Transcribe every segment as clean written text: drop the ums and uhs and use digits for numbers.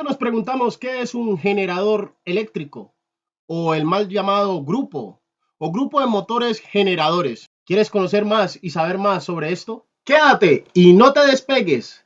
Nos preguntamos qué es un generador eléctrico o el mal llamado grupo o grupo de motores generadores. ¿Quieres conocer más y saber más sobre esto? Quédate y no te despegues.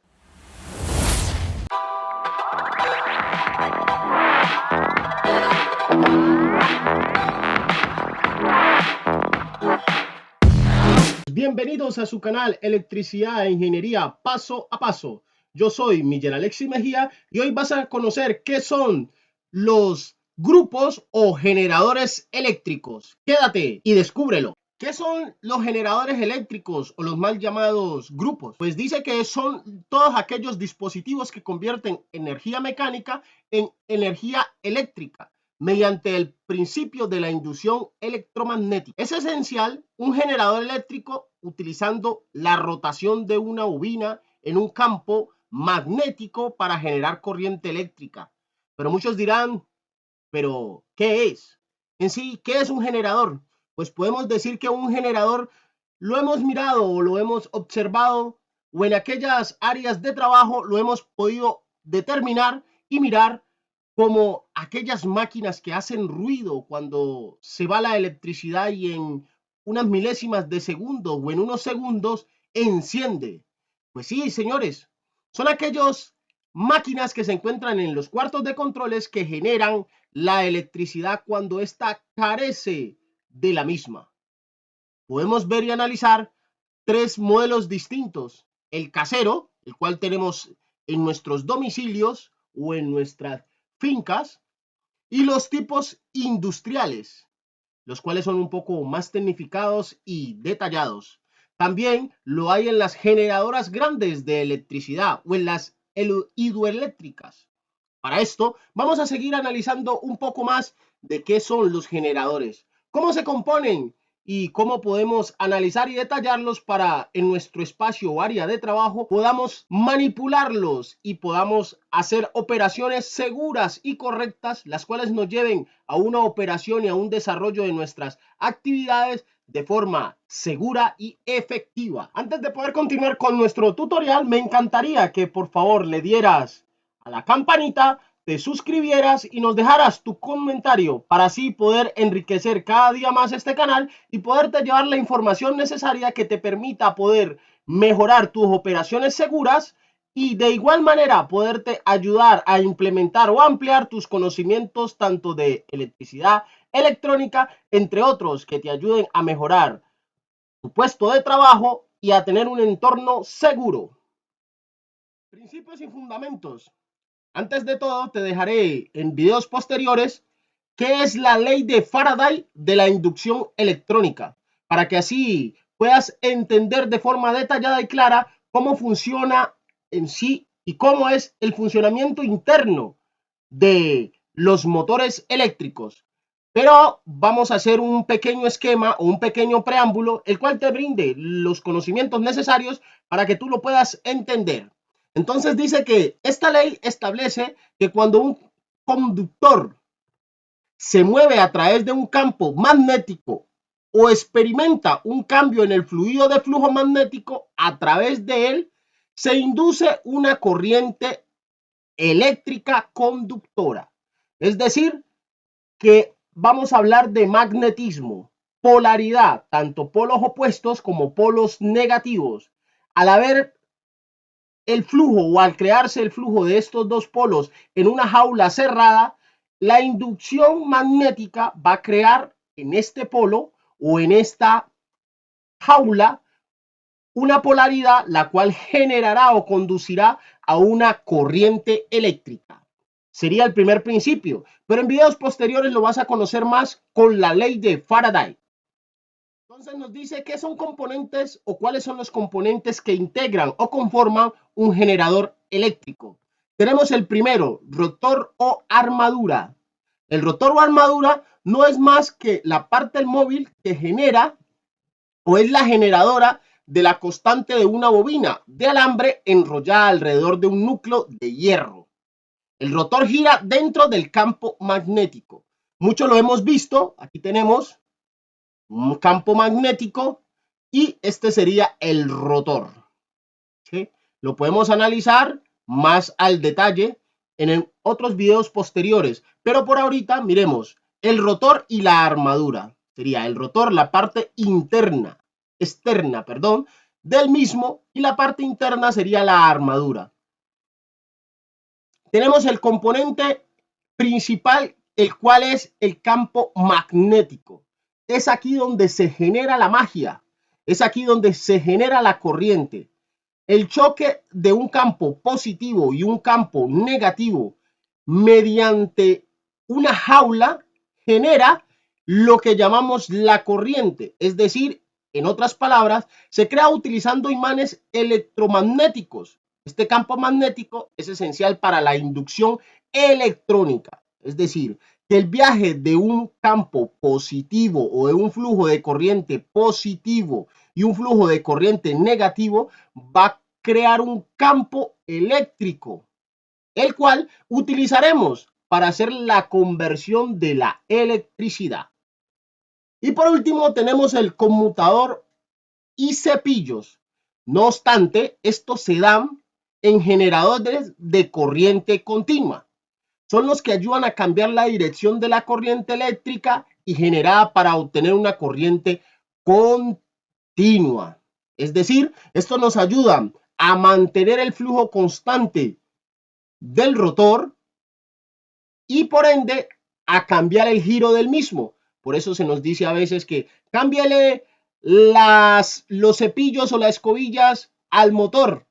Bienvenidos a su canal Electricidad e Ingeniería Paso a Paso. Yo soy Miguel Alexis Mejía y hoy vas a conocer qué son los grupos o generadores eléctricos. Quédate y descúbrelo. ¿Qué son los generadores eléctricos o los mal llamados grupos? Pues dice que son todos aquellos dispositivos que convierten energía mecánica en energía eléctrica mediante el principio de la inducción electromagnética. Es esencial un generador eléctrico utilizando la rotación de una bobina en un campo magnético para generar corriente eléctrica. Pero muchos dirán, ¿pero qué es? En sí, ¿qué es un generador? Pues podemos decir que un generador lo hemos mirado o lo hemos observado o en aquellas áreas de trabajo lo hemos podido determinar y mirar como aquellas máquinas que hacen ruido cuando se va la electricidad y en unas milésimas de segundo o en unos segundos enciende. Pues sí, señores, son aquellos máquinas que se encuentran en los cuartos de controles que generan la electricidad cuando ésta carece de la misma. Podemos ver y analizar tres modelos distintos. El casero, el cual tenemos en nuestros domicilios o en nuestras fincas, y los tipos industriales, los cuales son un poco más tecnificados y detallados. También lo hay en las generadoras grandes de electricidad o en las hidroeléctricas. Para esto, vamos a seguir analizando un poco más de qué son los generadores, cómo se componen y cómo podemos analizar y detallarlos para en nuestro espacio o área de trabajo podamos manipularlos y podamos hacer operaciones seguras y correctas, las cuales nos lleven a una operación y a un desarrollo de nuestras actividades de forma segura y efectiva. Antes de poder continuar con nuestro tutorial, me encantaría que por favor le dieras a la campanita, te suscribieras y nos dejaras tu comentario para así poder enriquecer cada día más este canal y poderte llevar la información necesaria que te permita poder mejorar tus operaciones seguras y de igual manera poderte ayudar a implementar o ampliar tus conocimientos tanto de electricidad, electrónica, entre otros que te ayuden a mejorar tu puesto de trabajo y a tener un entorno seguro. Principios y fundamentos. Antes de todo, te dejaré en videos posteriores qué es la ley de Faraday de la inducción electrónica, para que así puedas entender de forma detallada y clara cómo funciona en sí y cómo es el funcionamiento interno de los motores eléctricos. Pero vamos a hacer un pequeño esquema o un pequeño preámbulo, el cual te brinde los conocimientos necesarios para que tú lo puedas entender. Entonces dice que esta ley establece que cuando un conductor se mueve a través de un campo magnético o experimenta un cambio en el fluido de flujo magnético a través de él, se induce una corriente eléctrica conductora. Es decir, que vamos a hablar de magnetismo, polaridad, tanto polos opuestos como polos negativos. Al haber el flujo o al crearse el flujo de estos dos polos en una jaula cerrada, la inducción magnética va a crear en este polo o en esta jaula una polaridad la cual generará o conducirá a una corriente eléctrica. Sería el primer principio, pero en videos posteriores lo vas a conocer más con la ley de Faraday. Entonces nos dice qué son componentes o cuáles son los componentes que integran o conforman un generador eléctrico. Tenemos el primero, rotor o armadura. El rotor o armadura no es más que la parte del móvil que genera o es la generadora de la constante de una bobina de alambre enrollada alrededor de un núcleo de hierro. El rotor gira dentro del campo magnético. Mucho lo hemos visto. Aquí tenemos un campo magnético y este sería el rotor. ¿Sí? Lo podemos analizar más al detalle en otros videos posteriores, pero por ahorita miremos el rotor y la armadura. Sería el rotor, la parte externa, perdón, del mismo, y la parte interna sería la armadura. Tenemos el componente principal, el cual es el campo magnético. Es aquí donde se genera la magia, es aquí donde se genera la corriente. El choque de un campo positivo y un campo negativo mediante una jaula genera lo que llamamos la corriente, es decir, en otras palabras, se crea utilizando imanes electromagnéticos. Este campo magnético es esencial para la inducción electrónica, es decir, que el viaje de un campo positivo o de un flujo de corriente positivo y un flujo de corriente negativo va a crear un campo eléctrico, el cual utilizaremos para hacer la conversión de la electricidad. Y por último tenemos el conmutador y cepillos. No obstante, estos se dan en generadores de corriente continua. Son los que ayudan a cambiar la dirección de la corriente eléctrica y generada para obtener una corriente continua. Es decir, esto nos ayuda a mantener el flujo constante del rotor y por ende a cambiar el giro del mismo. Por eso se nos dice a veces que cámbiale los cepillos o las escobillas al motor.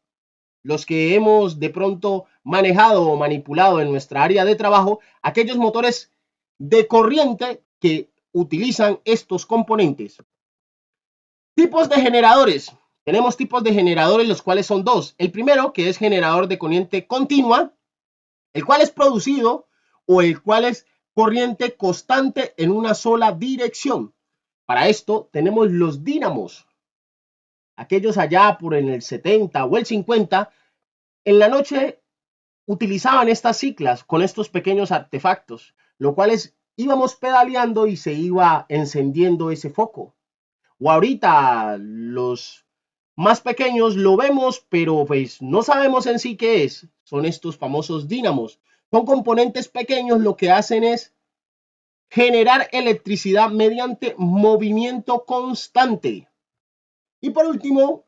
Los que hemos de pronto manejado o manipulado en nuestra área de trabajo, aquellos motores de corriente que utilizan estos componentes. Tipos de generadores. Tenemos tipos de generadores, los cuales son dos. El primero, que es generador de corriente continua, el cual es producido o el cual es corriente constante en una sola dirección. Para esto tenemos los dínamos. Aquellos allá por en el 70 o el 50, en la noche utilizaban estas ciclas con estos pequeños artefactos, lo cual es íbamos pedaleando y se iba encendiendo ese foco. O ahorita los más pequeños lo vemos, pero pues no sabemos en sí qué es. Son estos famosos dínamos. Son componentes pequeños, lo que hacen es generar electricidad mediante movimiento constante. Y por último,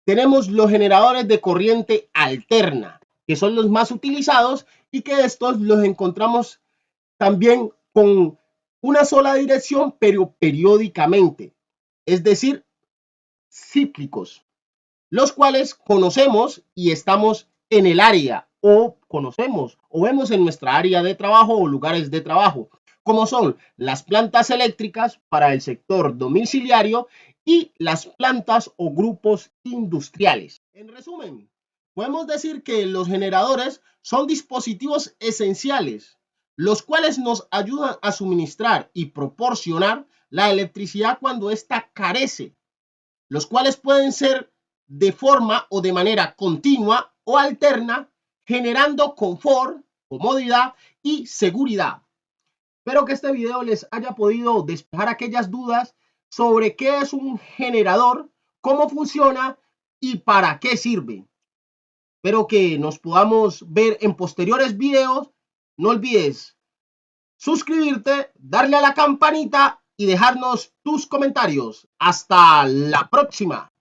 tenemos los generadores de corriente alterna, que son los más utilizados y que estos los encontramos también con una sola dirección, pero periódicamente, es decir, cíclicos, los cuales conocemos y estamos en el área o conocemos o vemos en nuestra área de trabajo o lugares de trabajo, como son las plantas eléctricas para el sector domiciliario y las plantas o grupos industriales. En resumen, podemos decir que los generadores son dispositivos esenciales, los cuales nos ayudan a suministrar y proporcionar la electricidad cuando ésta carece, los cuales pueden ser de forma o de manera continua o alterna, generando confort, comodidad y seguridad. Espero que este video les haya podido despejar aquellas dudas sobre qué es un generador, cómo funciona y para qué sirve. Espero que nos podamos ver en posteriores videos. No olvides suscribirte, darle a la campanita y dejarnos tus comentarios. Hasta la próxima.